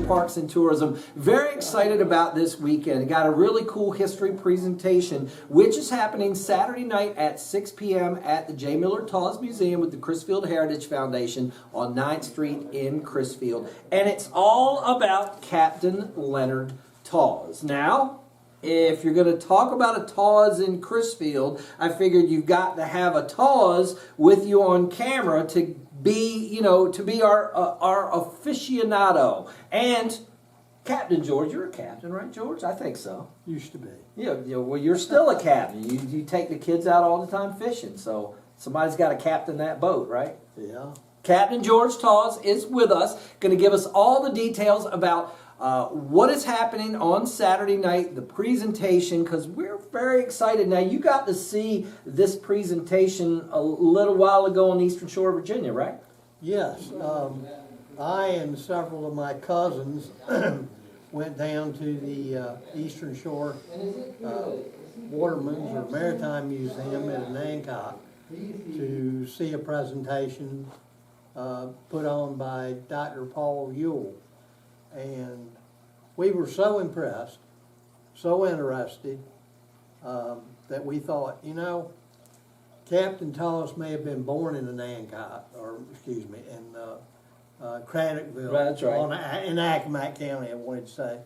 Parks and Tourism. Very excited about this weekend. I got a really cool history presentation, which is happening Saturday night at 6 p.m. at the J. Miller Tawes Museum with the Crisfield Heritage Foundation on 9th Street in Crisfield. And it's all about Captain Leonard Tawes. Now, if you're going to talk about a Tawes in Crisfield, I figured you've got to have a Tawes with you on camera to be, our aficionado. And Captain George, you're a captain, right, George? I think so. Used to be. Yeah, well, you're still a captain. You take the kids out all the time fishing, so somebody's got to captain that boat, right? Yeah. Captain George Tawes is with us, going to give us all the details about what is happening on Saturday night, the presentation, because we're very excited. Now, you got to see this presentation a little while ago on the Eastern Shore of Virginia, right? Yes. I and several of my cousins went down to the Eastern Shore Waterman's or Maritime Museum in Nancock to see a presentation put on by Dr. Paul Ewell. And we were so impressed, so interested, that we thought, Captain Tawes may have been born in in Craddockville, That's right. in Accomack County, I wanted to say.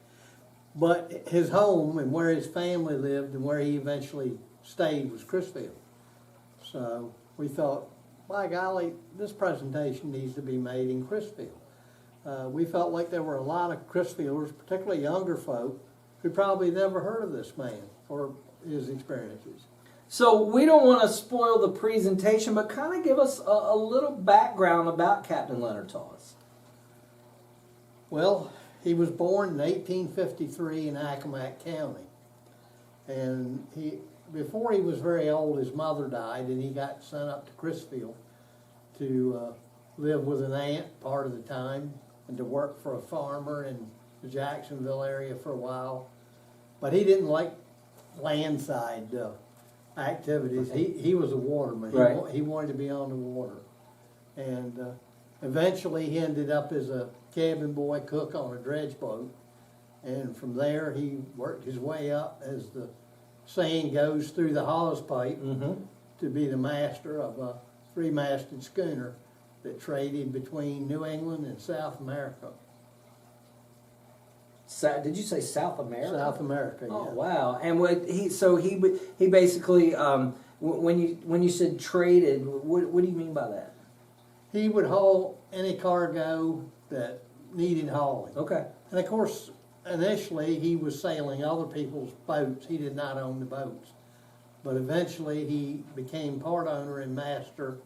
But his home and where his family lived and where he eventually stayed was Crisfield. So we thought, by golly, this presentation needs to be made in Crisfield. We felt like there were a lot of Crisfielders, particularly younger folk, who probably never heard of this man or his experiences. So we don't want to spoil the presentation, but kind of give us a little background about Captain Leonard Tawes. Well, he was born in 1853 in Accomack County. And before he was very old, his mother died, and he got sent up to Crisfield to live with an aunt part of the time, and to work for a farmer in the Jacksonville area for a while. But he didn't like landside activities. He was a waterman. Right. He wanted to be on the water. And eventually he ended up as a cabin boy cook on a dredge boat. And from there he worked his way up, as the saying goes, through the hawse pipe to be the master of a three-masted schooner that traded between New England and South America. Did you say South America? South America, yeah. Oh wow! And he basically when you said traded, what do you mean by that? He would haul any cargo that needed hauling. Okay. And of course, initially he was sailing other people's boats. He did not own the boats, but eventually he became part owner and master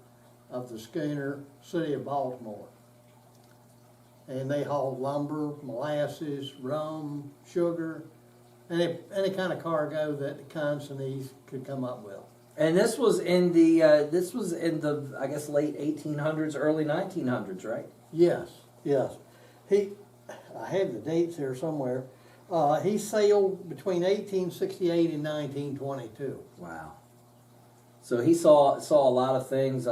of the schooner City of Baltimore. And they hauled lumber, molasses, rum, sugar, any kind of cargo that the consignees could come up with. And this was in the I guess late 1800s, early 1900s, right? Yes, yes. I have the dates here somewhere. He sailed between 1868 and 1922. Wow. So he saw a lot of things,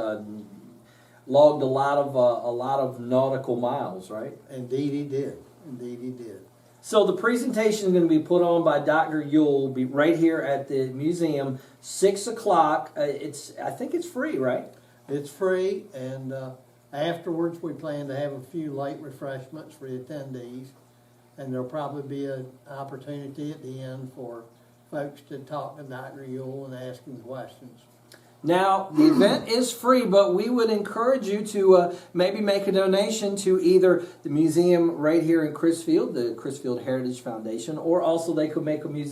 logged a lot of nautical miles, right? Indeed he did. Indeed he did. So the presentation is going to be put on by Dr. Ewell, be right here at the museum, 6 o'clock. I think it's free, right? It's free, and afterwards we plan to have a few light refreshments for the attendees, and there'll probably be an opportunity at the end for folks to talk to Dr. Ewell and ask him questions. Now, the event is free, but we would encourage you to maybe make a donation to either the museum right here in Crisfield, the Crisfield Heritage Foundation, or also they could make a make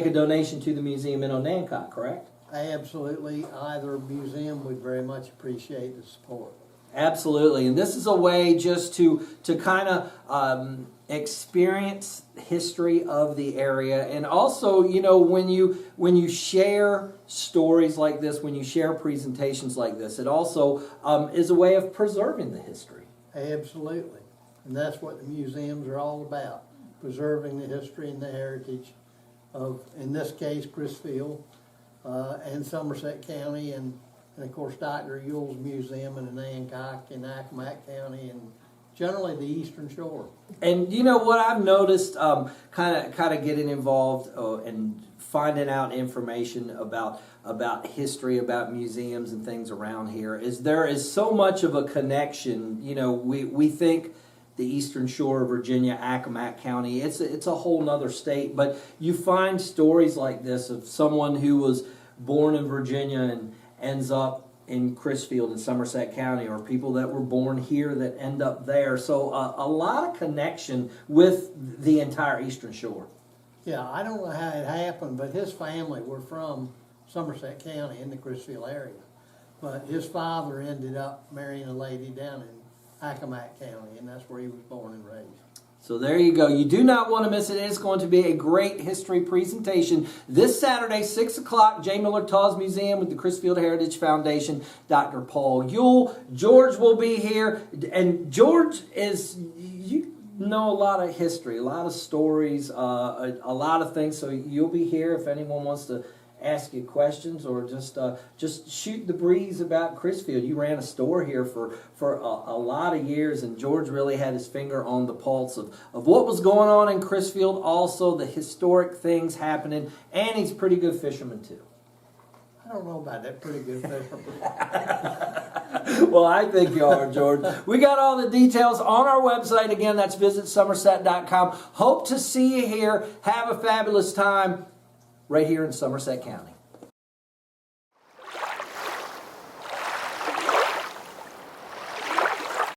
a donation to the museum in Onancock, correct? Absolutely. Either museum would very much appreciate the support. Absolutely, and this is a way just to kind of experience history of the area, and also, when you share stories like this, when you share presentations like this, it also is a way of preserving the history. Absolutely, and that's what the museums are all about: preserving the history and the heritage of, in this case, Crisfield and Somerset County, and of course Dr. Ewell's museum in Nancock in Accomack County, and generally the Eastern Shore. And you know what I've noticed, kind of getting involved and finding out information about history, about museums and things around here, is there is so much of a connection. You know, we think the Eastern Shore of Virginia, Accomack County, it's a whole nother state, but you find stories like this of someone who was born in Virginia and ends up in Crisfield in Somerset County, or people that were born here that end up there. So a lot of connection with the entire Eastern Shore. Yeah, I don't know how it happened, but his family were from Somerset County in the Crisfield area. But his father ended up marrying a lady down in Accomack County, and that's where he was born and raised. So there you go. You do not want to miss it. It's going to be a great history presentation this Saturday, 6 o'clock, J. Miller Tawes Museum with the Crisfield Heritage Foundation. Dr. Paul Yule. George will be here. And George is, you know, a lot of history, a lot of stories, a lot of things. So you'll be here if anyone wants to ask you questions, or just shoot the breeze about Crisfield. You ran a store here for a lot of years, and George really had his finger on the pulse of what was going on in Crisfield, also the historic things happening, and he's a pretty good fisherman too. I don't know about that pretty good fisherman. Well, I think you are, George. We got all the details on our website. Again, that's visitsomerset.com. Hope to see you here. Have a fabulous time right here in Somerset County.